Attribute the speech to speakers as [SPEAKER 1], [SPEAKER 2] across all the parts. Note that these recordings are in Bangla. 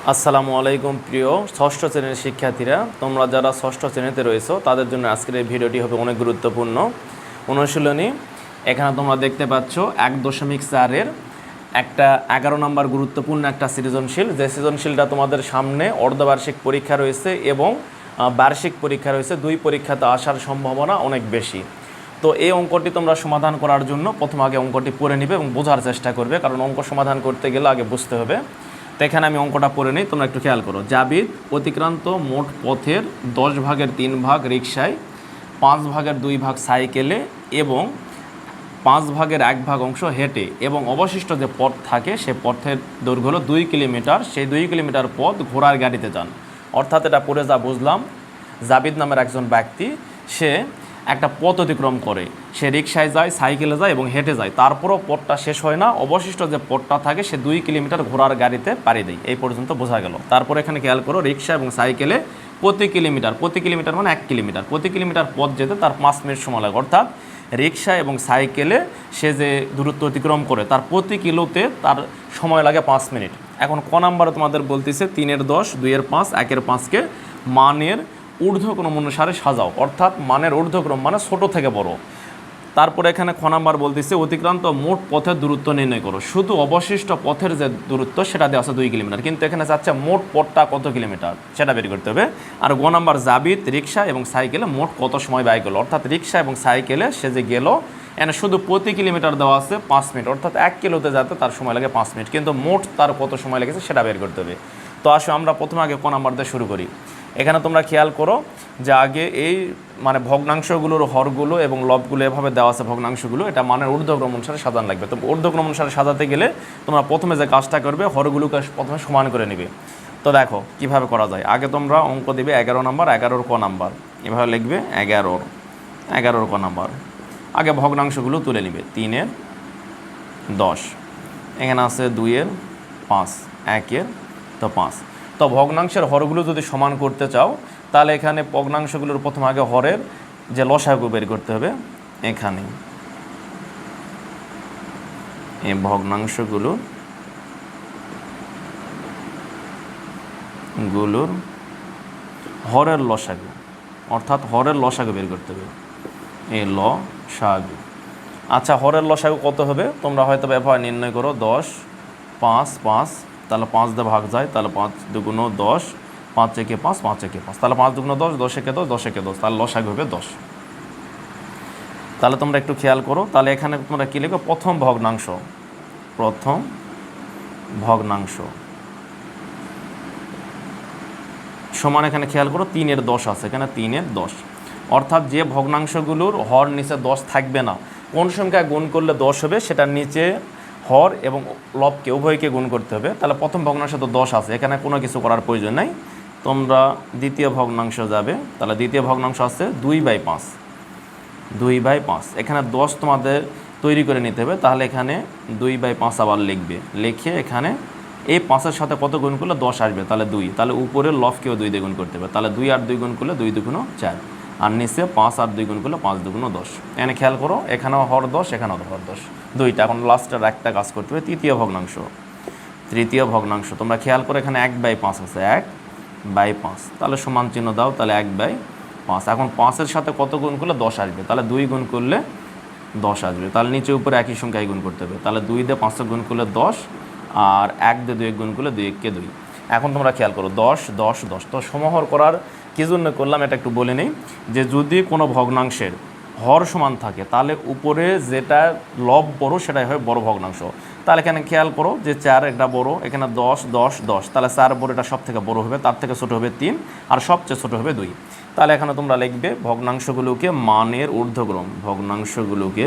[SPEAKER 1] আসসালামু আলাইকুম প্রিয় ষষ্ঠ শ্রেণীর শিক্ষার্থীরা, তোমরা যারা ষষ্ঠ শ্রেণীতে রয়েছো তাদের জন্য আজকের এই ভিডিওটি হবে অনেক গুরুত্বপূর্ণ অনুশীলনী। এখানে তোমরা দেখতে পাচ্ছ 1.4-এর একটা 11 নম্বর গুরুত্বপূর্ণ একটা সৃজনশীল, যে সৃজনশীলটা তোমাদের সামনে অর্ধবার্ষিক পরীক্ষা রয়েছে এবং বার্ষিক পরীক্ষা রয়েছে, দুই পরীক্ষাতে আসার সম্ভাবনা অনেক বেশি। তো এই অঙ্কটি তোমরা সমাধান করার জন্য প্রথম আগে অঙ্কটি পড়ে নিবে এবং বোঝার চেষ্টা করবে, কারণ অঙ্ক সমাধান করতে গেলে আগে বুঝতে হবে। তো এখানে আমি অঙ্কটা পড়ে নিই, তোমরা একটু খেয়াল করো। জাবিদ অতিক্রান্ত মোট পথের 10 ভাগের 3 ভাগ রিকশায়, 5 ভাগের 2 ভাগ সাইকেলে এবং 5 ভাগের 1 ভাগ অংশ হেঁটে, এবং অবশিষ্ট যে পথ থাকে সে পথের দৈর্ঘ্য হলো 2 কিলোমিটার। সেই 2 কিলোমিটার পথ ঘোড়ার গাড়িতে যান। অর্থাৎ এটা পড়ে যা বুঝলাম, জাবিদ নামের একজন ব্যক্তি সে একটা পথ অতিক্রম করে, সে রিকশায় যায়, সাইকেলে যায় এবং হেঁটে যায়, তারপরও পথটা শেষ হয় না, অবশিষ্ট যে পথটা থাকে সে 2 কিলোমিটার ঘোড়ার গাড়িতে পাড়ি দেয়। এই পর্যন্ত বোঝা গেল। তারপর এখানে খেয়াল করো, রিকশা এবং সাইকেলে প্রতি কিলোমিটার মানে 1 কিলোমিটার, প্রতি কিলোমিটার পথ যেতে তার 5 মিনিট সময় লাগে। অর্থাৎ রিকশা এবং সাইকেলে সে যে দূরত্ব অতিক্রম করে তার প্রতি কিলোতে তার সময় লাগে 5 মিনিট। এখন ক নাম্বারে তোমাদের বলতেছে 3-এর 10, 2-এর 5, 1-এর 5কে মানের ঊর্ধ্বক্রম অনুসারে সাজাও। অর্থাৎ মানের ঊর্ধ্বক্রম মানে ছোট থেকে বড়। তারপরে এখানে খ নাম্বার বলতেছে অতিক্রান্ত মোট পথের দূরত্ব নির্ণয় করো। শুধু অবশিষ্ট পথের যে দূরত্ব সেটা দেওয়া আছে 2 কিলোমিটার, কিন্তু এখানে চাচ্ছে মোট পথটা কত কিলোমিটার সেটা বের করতে হবে। আর গ নাম্বার জাবিদ রিকশা এবং সাইকেলে মোট কত সময় ব্যয় করলো। অর্থাৎ রিকশা এবং সাইকেলে সে যে গেল, এখানে শুধু প্রতি কিলোমিটার দেওয়া আছে 5 মিনিট, অর্থাৎ 1 কিলোতে যেতে তার সময় লাগে 5 মিনিট, কিন্তু মোট তার কত সময় লেগেছে সেটা বের করতে হবে। তো আসো আমরা প্রথমে আগে ক নাম্বার দিয়ে শুরু করি। এখানে তোমরা খেয়াল করো যে আগে এই মানে ভগ্নাংশগুলোর হরগুলো এবং লবগুলো এভাবে দেওয়া আছে, ভগ্নাংশগুলো এটা মানের ঊর্ধ্বক্রম অনুসারে সাজানো লাগবে। তো ঊর্ধ্বক্রম অনুসারে সাজাতে গেলে তোমরা প্রথমে যে কাজটা করবে, হরগুলোকে প্রথমে সমান করে নেবে। তো দেখো কিভাবে করা যায়। আগে তোমরা অঙ্ক দিবে 11 নম্বর, 11-র ক নাম্বার এভাবে লিখবে, 11-র ক নাম্বার। আগে ভগ্নাংশগুলো তুলে নিবে। 3-এর 10, এখানে আছে 2-এর 5, 1-এর 5। তো ভগ্নাংশের হরগুলো যদি সমান করতে চাও তাহলে এখানে ভগ্নাংশগুলোর প্রথম আগে হরের যে লসাগু বের করতে হবে। এখানে এই ভগ্নাংশগুলোর হরের লসাগু, অর্থাৎ হরের লসাগু বের করতে হবে, এই লসাগু। আচ্ছা, হরের লসাগু কত হবে তোমরা হয়তো ব্যবহার নির্ণয় করো। 10, 5, 5, তাহলে 5 দিয়ে ভাগ যায়, তাহলে 5 দুগুণ 10, 5 একে 5, 5 একে 5, তাহলে 5 দুগুণ 10, 10 একে 10, 10 একে 10, তাহলে লসাগু হবে 10। তাহলে তোমরা একটু খেয়াল করো, তাহলে এখানে তোমরা কী লিখবে, প্রথম ভগ্নাংশ সমান, এখানে খেয়াল করো 3-এর 10 আছে, এখানে 3-এর 10, অর্থাৎ যে ভগ্নাংশগুলোর হর নিচে 10 থাকবে না, কোন সংখ্যা গুণ করলে 10 হবে সেটার নিচে হর এবং লবকে উভয়কে গুণ করতে হবে। তাহলে প্রথম ভগ্নাংশ তো 10 আছে, এখানে কোনো কিছু করার প্রয়োজন নাই। তোমরা দ্বিতীয় ভগ্নাংশ যাবে, তাহলে দ্বিতীয় ভগ্নাংশ আছে 2/5, এখানে 10 তোমাদের তৈরি করে নিতে হবে। তাহলে এখানে 2/5 আবার লিখবে, লিখে এখানে এই 5-এর সাথে কত গুণ করলে 10 আসবে, তাহলে 2, তাহলে উপরের লবকেও 2 দিয়ে গুণ করতে হবে, তাহলে 2 আর 2 গুণ করলে 2 দুগুণ 4, আর নিচে 5 আর 2 গুণ করলে 5 দুগুণ 10। এখানে খেয়াল করো, এখানেও হর 10, এখানেও হর 10, দুইটা। এখন লাস্টের একটা কাজ করতে হবে, তৃতীয় ভগ্নাংশ। তোমরা খেয়াল করো, এখানে 1/5 আছে, 1/5, তাহলে সমান চিহ্ন দাও, তাহলে 1/5। এখন 5-এর সাথে কত গুণ করলে 10 আসবে, তাহলে 2 গুণ করলে 10 আসবে, তাহলে নিচে উপরে একই সংখ্যায় গুণ করতে হবে, তাহলে 2 দিয়ে 5 গুণ করলে 10, আর 1 দিয়ে 2 গুণ করলে 2 একে 2। এখন তোমরা খেয়াল করো 10, 10, 10। তো সমাহর করার কী জন্য করলাম এটা একটু বলে নিই, যে যদি কোনো ভগ্নাংশের হর সমান থাকে তাহলে উপরে যেটা লব বড় সেটাই হয় বড় ভগ্নাংশ। তাহলে এখানে খেয়াল করো যে 4 এটা বড়, এখানে 10, 10, 10, তাহলে 4 বড়, এটা সব থেকে বড় হবে, তার থেকে ছোটো হবে 3, আর সবচেয়ে ছোটো হবে 2। তাহলে এখানে তোমরা লিখবে ভগ্নাংশগুলোকে মানের ঊর্ধ্বক্রম, ভগ্নাংশগুলোকে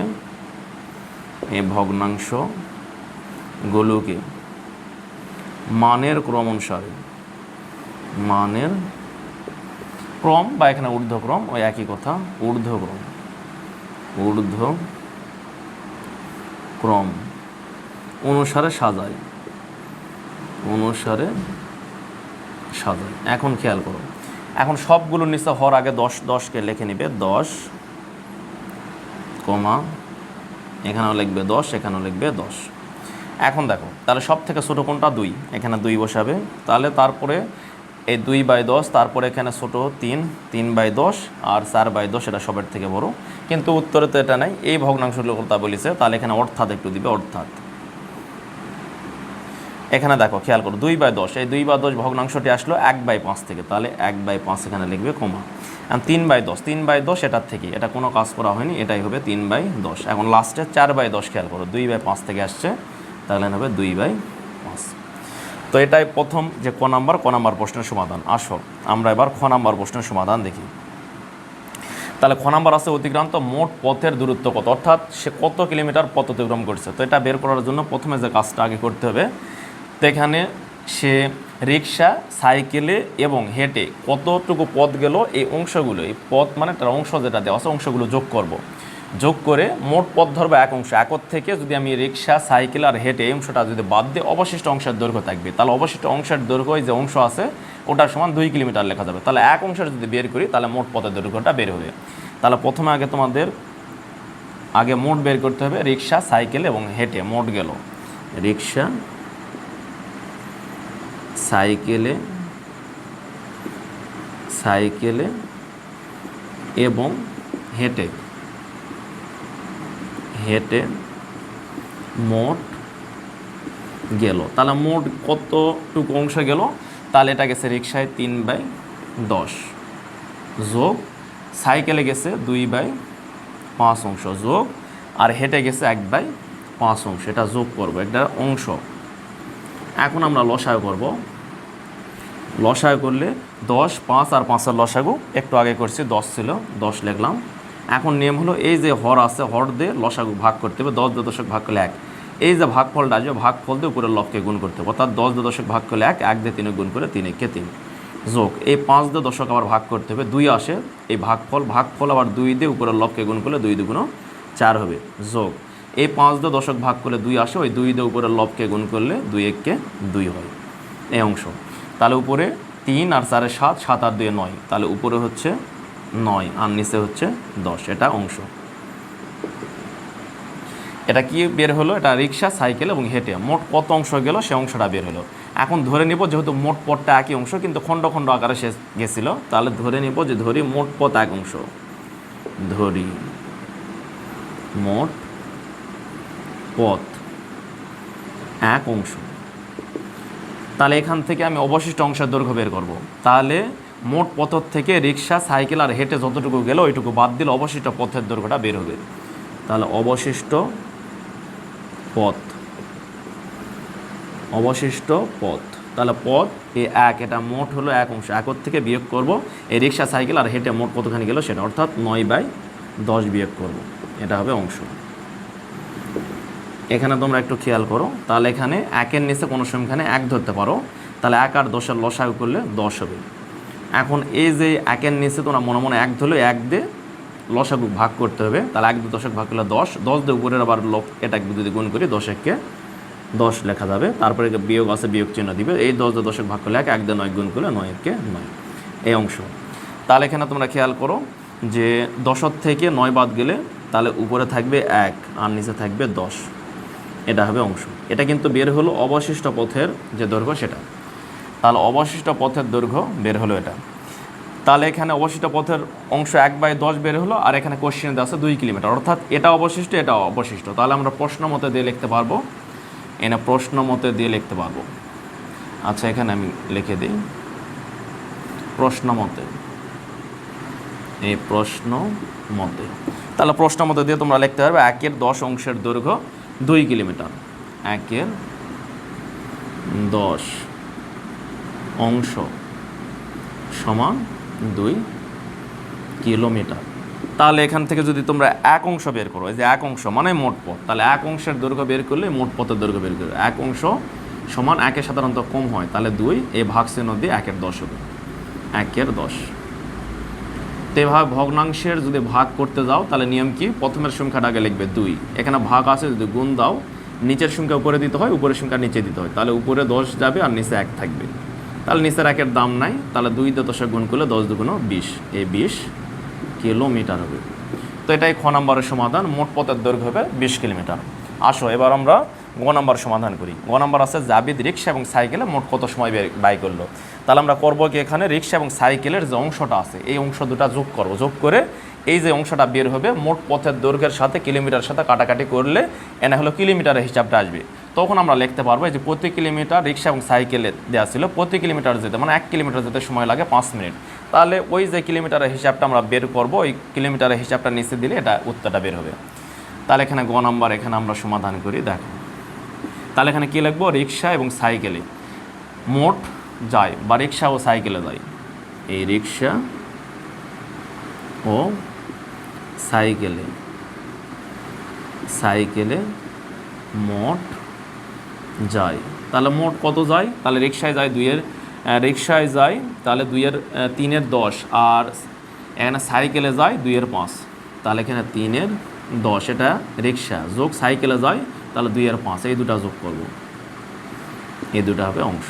[SPEAKER 1] মানের ক্রম অনুসারে, মানের ক্রম বা এখানে ঊর্ধ্বক্রম, ওই একই কথা, ঊর্ধ্বক্রম অনুসারে সাজায়। এখন খেয়াল করো, এখন সবগুলোর নিচে হর আগে 10, 10কে লিখে নিবে, 10, এখানেও লিখবে 10, এখানেও লিখবে 10। এখন দেখো তাহলে সব থেকে ছোটো কোনটা 2, এখানে 2 বসাবে। তাহলে তারপরে এই 2/10, তারপরে এখানে ছোটো 3, 3/10 আর 4/10, এটা সবের থেকে বড়। কিন্তু উত্তরে তো এটা নাই, এই ভগ্নাংশগুলোর কথা বলেছে, তাহলে এখানে অর্থাৎ একটু দিবে, অর্থাৎ। এখানে দেখো খেয়াল করো 2/10, এই 2/10 ভগ্নাংশটি আসলো 1/5 থেকে, তাহলে 1/5 এখানে লিখবে কমা। এখন 3/10, 3/10 এটার থেকে, এটা কোনো কাজ করা হয়নি, এটাই হবে 3/10। এখন লাস্টে 4/10 খেয়াল করো, 2/5 থেকে আসছে, তাহলে হবে 2/5। তো এটাই প্রথম যে ক নাম্বার প্রশ্নের সমাধান। আসো আমরা এবার খ নাম্বার প্রশ্নের সমাধান দেখি। তাহলে খ নাম্বার আছে অতিক্রান্ত মোট পথের দূরত্ব কত, অর্থাৎ সে কত কিলোমিটার পথ অতিক্রম করছে। তো এটা বের করার জন্য প্রথমে যে কাজটা আগে করতে হবে, তো এখানে সে রিক্সা, সাইকেলে এবং হেঁটে কতটুকু পথ গেল, এই অংশগুলো, এই পথ মানে তার অংশ যেটা দেওয়া আছে অংশগুলো যোগ করব। যোগ করে মোট পথ ধরবো এক অংশ, একর থেকে যদি আমি রিক্সা, সাইকেল আর হেঁটে এই অংশটা যদি বাদ দিয়ে অবশিষ্ট অংশের দৈর্ঘ্য থাকবে, তাহলে অবশিষ্ট অংশের দৈর্ঘ্য যে অংশ আছে ওটার সমান 2 কিলোমিটার লেখা যাবে। তাহলে এক অংশের যদি বের করি তাহলে মোট পথের দৈর্ঘ্যটা বের হবে। তাহলে প্রথমে তোমাদের আগে মোট বের করতে হবে, রিক্সা, সাইকেল এবং হেঁটে মোট গেল, রিক্সা, সাইকেলে এবং হেঁটে মোট গেল। তাহলে মোট কতটুকু অংশ গেল, তাহলে এটা গেছে রিক্সায় 3/10 যোগ, সাইকেলে গেছে 2/5 অংশ যোগ, আর হেঁটে গেছে 1/5 অংশ, এটা যোগ করবো একটা অংশ। এখন আমরা লসাগু করব। লসাগু করলে 10, 5 আর 5-এর লসাগু একটু আগে করছি, 10 ছিল, 10 লিখলাম। এখন নিয়ম হলো এই যে হর আছে, হর দিয়ে লসাগু ভাগ করতে হবে, 10 দিয়ে দশক ভাগ করলে 1। এই যে ভাগফলটা আসবে, ভাগফল দিয়ে উপরের লবকে গুণ করতে হবে, অর্থাৎ 10 দিয়ে দশক ভাগ করলে 1, 1 দিয়ে 3 গুণ করে 3 একে 3 যোগ, এই 5 দিয়ে দশক আবার ভাগ করতে হবে, 2 আসে, এই ভাগফল আবার 2 দিয়ে উপরের লবকে গুণ করলে 2 2 4 হবে, যোগ এই 5 দিয়ে দশক ভাগ করলে 2 আসে, ওই 2 দিয়ে উপরের লবকে গুণ করলে 2 একে 2 হয় এই অংশ। তাহলে উপরে 3 আর 4 7, 7 আর 2 9, তাহলে উপরে হচ্ছে 9 আর নিচে হচ্ছে 10, এটা অংশ। এটা কি বের হলো, এটা রিক্সা, সাইকেল এবং হেঁটে মোট কত অংশ গেল সে অংশটা বের হলো। এখন ধরে নিব যেহেতু মোট পথটা একই অংশ কিন্তু খণ্ড খণ্ড আকারে শেষ গেছিল, তাহলে ধরে নিব যে ধরি মোট পথ এক অংশ, ধরি মোট পথ এক অংশ। তাহলে এখান থেকে আমি অবশিষ্ট অংশের দৈর্ঘ্য বের করব। তাহলে মোট পথের থেকে রিক্সা, সাইকেল আর হেঁটে যতটুকু গেল ওইটুকু বাদ দিলে অবশিষ্ট পথের দৈর্ঘ্যটা বের হবে। তাহলে অবশিষ্ট পথ, তাহলে পথ এই 1, এটা মোট হলো এক অংশ, একর থেকে বিয়োগ করব এই রিক্সা, সাইকেল আর হেঁটে মোট কতখানি গেল সেটা, অর্থাৎ 9/10 বিয়োগ করব, এটা হবে অংশ। এখানে তোমরা একটু খেয়াল করো, তাহলে এখানে 1-এর নিচে কোনো সংখ্যানে 1 ধরতে পারো, তাহলে 1 আর 10-এর লসাগু করলে 10 হবে। এখন এই যে 1-এর নিচে তোমরা মনে মনে 1 ধরলে 1 দিয়ে লসাগু ভাগ করতে হবে, তাহলে 1 দিয়ে 10 ভাগ করলে 10, 10 দিয়ে উপরের আবার এটা যদি গুণ করি 10 একে 10 লেখা যাবে, তারপরে বিয়োগ আছে, বিয়োগ চিহ্ন দিবে, এই 10 দিয়ে 10 ভাগ করলে 1, 1 দিয়ে 9 গুণ করলে 9 একে 9 এই অংশ। তাহলে এখানে তোমরা খেয়াল করো যে 10 থেকে 9 বাদ গেলে তাহলে উপরে থাকবে 1 আর নিচে থাকবে 10, এটা হবে অংশ। এটা কিন্তু বের হলো অবশিষ্ট পথের যে দৈর্ঘ্য সেটা। তাহলে অবশিষ্ট পথের দৈর্ঘ্য বের হলো এটা। তাহলে এখানে অবশিষ্ট পথের অংশ 1/10 বের হলো, আর এখানে কোশ্চেনে দেওয়া আছে 2 কিলোমিটার, অর্থাৎ এটা অবশিষ্ট, এটা অবশিষ্ট। তাহলে আমরা প্রশ্ন মতে দিয়ে লিখতে পারবো, এনে প্রশ্ন মতে দিয়ে লিখতে পারবো। আচ্ছা এখানে আমি লিখে দিই প্রশ্ন মতে, এই প্রশ্ন মতে। তাহলে প্রশ্ন মতে দিয়ে তোমরা লিখতে পারবে 1-এর 10 অংশের দৈর্ঘ্য 2 কিলোমিটার, 1-এর 10 অংশ সমান 2 কিলোমিটার। তাহলে এখান থেকে যদি তোমরা এক অংশ বের করো, এই যে এক অংশ মানে মোট পথ, তাহলে এক অংশের দৈর্ঘ্য বের করলে মোট পথের দৈর্ঘ্য বের করবে। এক অংশ সমান 1-এর সাধারণত কম হয়, তাহলে 2, এই ভাগ চিহ্ন দিয়ে 1-এর 10 হবে, 1-এর 10। তো এভাবে ভগ্নাংশের যদি ভাগ করতে যাও তাহলে নিয়ম কি, প্রথমের সংখ্যাটা আগে লিখবে 2, এখানে ভাগ আছে, যদি গুণ দাও নিচের সংখ্যা উপরে দিতে হয়, উপরের সংখ্যা নিচে দিতে হয়, তাহলে উপরে 10 যাবে আর নিচে 1 থাকবে, তাহলে নিচের 1-এর দাম নাই, তাহলে 2 দিয়ে 10 গুণ করলে 10 2 20, এই 20 কিলোমিটার হবে। তো এটাই খ নম্বরের সমাধান, মোট পথের দৈর্ঘ্য হবে 20 কিলোমিটার। আসো এবার আমরা গ নাম্বার সমাধান করি। গ নাম্বার আছে জাবিদ রিক্সা এবং সাইকেলে মোট কত সময় ব্যয় করলো। তাহলে আমরা করবো কি, এখানে রিক্সা এবং সাইকেলের যে অংশটা আছে এই অংশ দুটা যোগ করবো, যোগ করে এই যে অংশটা বের হবে মোট পথের দৈর্ঘ্যের সাথে কিলোমিটার সাথে কাটাকাটি করলে এনে হলো কিলোমিটারের হিসাবটা আসবে। তখন আমরা লিখতে পারবো যে প্রতি কিলোমিটার রিক্সা এবং সাইকেলে দেওয়া ছিল প্রতি কিলোমিটার যেতে, মানে 1 কিলোমিটার যেতে সময় লাগে 5 মিনিট। তাহলে ওই যে কিলোমিটারের হিসাবটা আমরা বের করবো, ওই কিলোমিটারের হিসাবটা নিচে দিলে এটা উত্তরটা বের হবে। তাহলে এখানে গ নাম্বার এখানে আমরা সমাধান করি। দেখো তাহলে এখানে কী লিখবো, রিক্সা এবং সাইকেলে মোট যায় বা রিক্সা ও সাইকেলে যায়, এই রিক্সা ও সাইকেলে মোট যায়। তাহলে মোট কত যায়, তাহলে রিক্সায় যায় রিক্সায় যায় তাহলে 2-এর 10, আর এখানে সাইকেলে যায় 2-এর 5। তাহলে এখানে 3-এর 10 এটা রিক্সা যোগ সাইকেলে যায়, তাহলে 2-এর 5 এই দুটা যোগ করব, এই দুটা হবে অংশ।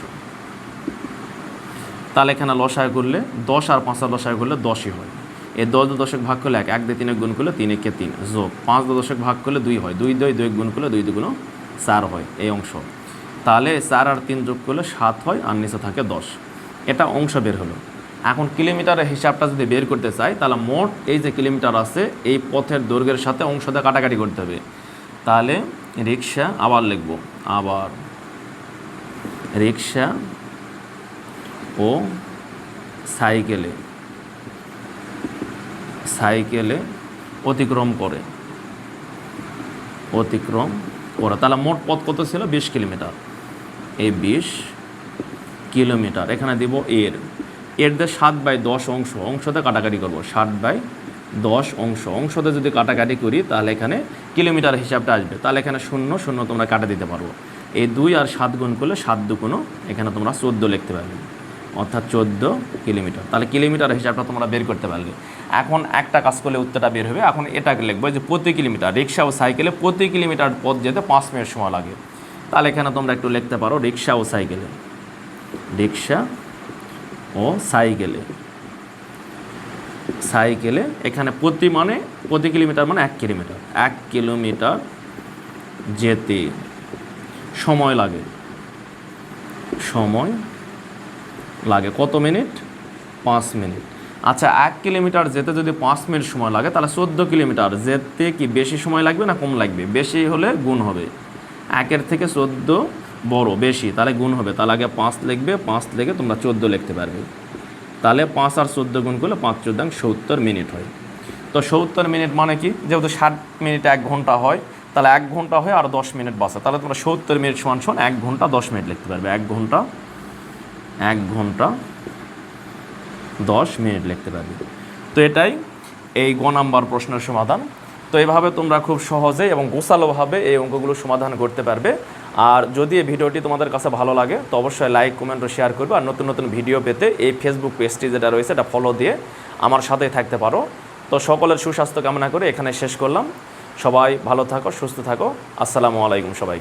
[SPEAKER 1] তাহলে এখানে লসায় করলে 10 আর 5 লসায় করলে 10ই হয়। এই 10 দশক ভাগ করলে 1, 1 দিয়ে 3 গুণ করলে 3 একে 3 যোগ 5 দশক ভাগ করলে 2 হয়, 2 2 গুণ করলে 2 2 4 হয় এই অংশ। তাহলে 4 আর 3 যোগ করলে 7 হয়, আর নিচে থাকে 10। এটা অংশ বের হলো। এখন কিলোমিটারের হিসাবটা যদি বের করতে চাই তাহলে মোট এই যে কিলোমিটার আছে এই পথের দৈর্ঘ্যের সাথে অংশটা কাটাকাটি করতে হবে। তাহলে রিক্সা আবার লিখব, আবার রিক্সা ও সাইকেলে অতিক্রম করে, তাহলে মোট পথ কত ছিল, 20 কিলোমিটার। এই 20 কিলোমিটার এখানে দিব এর দিয়ে 7/10 অংশতে কাটাকাটি করব, 7/10 অংশতে যদি কাটাকাটি করি তাহলে এখানে কিলোমিটার হিসাবটা আসবে। তাহলে এখানে 0 0 তোমরা কাটা দিতে পারবো। এই 2 আর 7 গুণ করলে 7 2 এখানে তোমরা 14 লিখতে পারবে, অর্থাৎ 14 কিলোমিটার। তাহলে কিলোমিটার হিসাবটা তোমরা বের করতে পারবে। এখন একটা কাজ করলে উত্তরটা বের হবে। এখন এটাকে লিখবো যে প্রতি কিলোমিটার রিক্সা ও সাইকেলে প্রতি কিলোমিটার পথ যেতে 5 মিনিট সময় লাগে। তাহলে এখানে তোমরা একটু লিখতে পারো রিক্সা ও সাইকেলে এখানে প্রতি কিলোমিটার মানে 1 কিলোমিটার, 1 কিলোমিটার যেতে সময় লাগে কত মিনিট, 5 মিনিট। আচ্ছা 1 কিলোমিটার যেতে যদি 5 মিনিট সময় লাগে তাহলে 14 কিলোমিটার যেতে কি বেশি সময় লাগবে না কম লাগবে, বেশি হলে গুণ হবে, 1-এর থেকে 14 বড় বেশি, তাহলে গুণ হবে। তাহলে আগে 5 লিখবে, 5 লিখে তোমরা 14 লিখতে পারবে। তাহলে 5 আর 14 গুণ করলে 5 14 70 মিনিট হয়। তো 70 মিনিট মানে কি, যেহেতু 60 মিনিট 1 ঘন্টা হয় তাহলে 1 ঘন্টা হয় আর 10 মিনিট বাঁচে, তাহলে তোমরা 70 মিনিট সমান 1 ঘন্টা 10 মিনিট লিখতে পারবে। 1 ঘন্টা 10 মিনিট লিখতে পারবে। তো এটাই এই গ নাম্বার প্রশ্নের সমাধান। তো এইভাবে তোমরা খুব সহজেই এবং গোছালোভাবে এই অঙ্কগুলো সমাধান করতে পারবে। আর যদি এই ভিডিওটি তোমাদের কাছে ভালো লাগে তো অবশ্যই লাইক কমেন্ট ও শেয়ার করবে। আর নতুন নতুন ভিডিও পেতে এই ফেসবুক পেজটি যেটা রয়েছে এটা ফলো দিয়ে আমার সাথেই থাকতে পারো। তো সকলের সুস্বাস্থ্য কামনা করে এখানে শেষ করলাম। সবাই ভালো থাকো, সুস্থ থাকো। আসসালামু আলাইকুম সবাইকে।